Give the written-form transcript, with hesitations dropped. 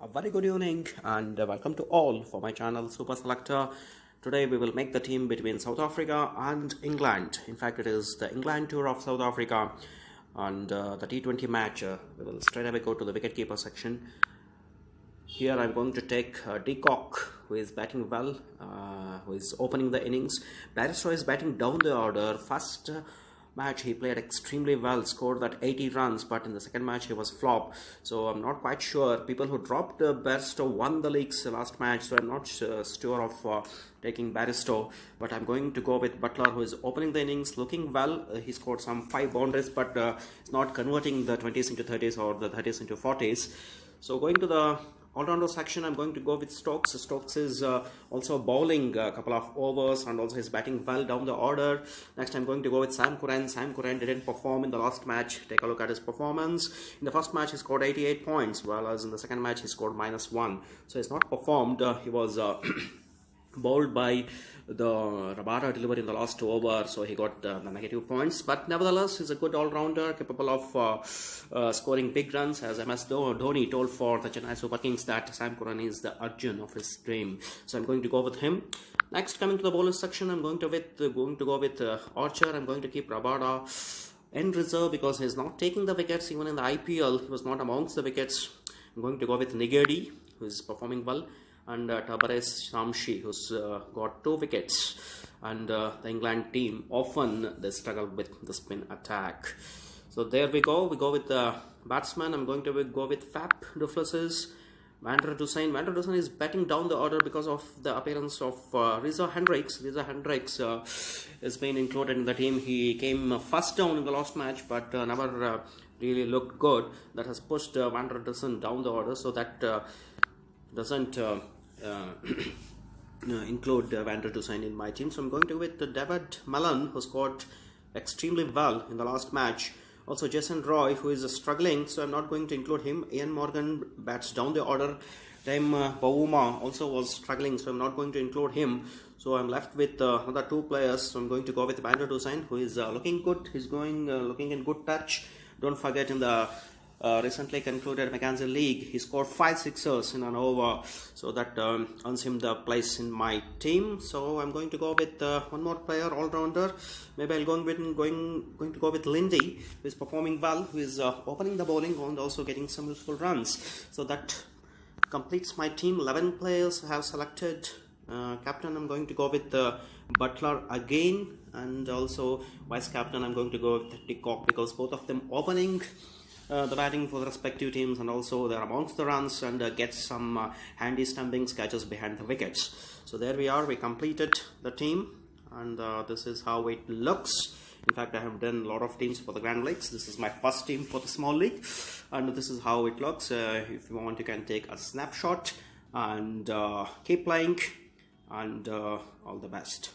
A very good evening and welcome to all for my channel Super Selector. Today we will make the team between South Africa and England. In fact, it is the England tour of South Africa and the T20 match. We will straight away go to the wicketkeeper section. Here I'm going to take De Kock, who is batting well, who is opening the innings. Barrister is batting down the order. First match he played extremely well, scored that 80 runs, but in the second match he was flop. So I'm not quite sure. People who dropped Barrister won the league's last match, so I'm not sure of taking Barrister, but I'm going to go with Buttler, who is opening the innings, looking well. He scored some 5 boundaries, but it's not converting the 20s into 30s or the 30s into 40s. So going to the all-rounder section, I'm going to go with Stokes. Stokes is also bowling a couple of overs and also is batting well down the order. Next, I'm going to go with Sam Curran. Sam Curran didn't perform in the last match. Take a look at his performance. In the first match, he scored 88 points, whereas in the second match, he scored -1. So he's not performed. He was bowled by the Rabada delivery in the last over, so he got the negative points, but nevertheless he's a good all-rounder capable of scoring big runs, as MS Dhoni told for the Chennai Super Kings that Sam Curran is the Arjun of his dream. So I'm going to go with him. Next, coming to the bowlers section, I'm going to go with Archer. I'm going to keep Rabada in reserve because he's not taking the wickets. Even in the IPL he was not amongst the wickets. I'm going to go with Nigedi, who is performing well, and Tabares Shamshi, who's got 2 wickets. And the England team, often they struggle with the spin attack. So there we go. We go with the batsman. I'm going to go with Fab du Plessis. Van der Dusen. Van der Dusen is batting down the order because of the appearance of Reza Hendricks. Reza Hendricks has been included in the team. He came first down in the last match, but never really looked good. That has pushed Van der Dusen down the order, so that doesn't include Van der Dusen in my team. So I'm going to with David Malan, who scored extremely well in the last match. Also Jason Roy, who is struggling, so I'm not going to include him. Ian Morgan bats down the order. Time Bavuma also was struggling, so I'm not going to include him. So I'm left with another 2 players. So I'm going to go with Van der Dusen, who is looking good. He's going looking in good touch. Don't forget, in the recently concluded Mackenzie League, he scored 5 sixers in an over, so that earns him the place in my team. So I'm going to go with one more player, all-rounder. Maybe I'm going to go with Lindy, who is performing well, who is opening the bowling and also getting some useful runs. So that completes my team. 11 players have selected. Captain, I'm going to go with Buttler again, and also vice captain, I'm going to go with De Kock, because both of them opening the batting for the respective teams, and also they're amongst the runs and get some handy stumping catches behind the wickets. So there we are. We completed the team, and this is how it looks. In fact, I have done a lot of teams for the Grand Leagues. This is my first team for the small league, and this is how it looks. If you want, you can take a snapshot and keep playing, and all the best.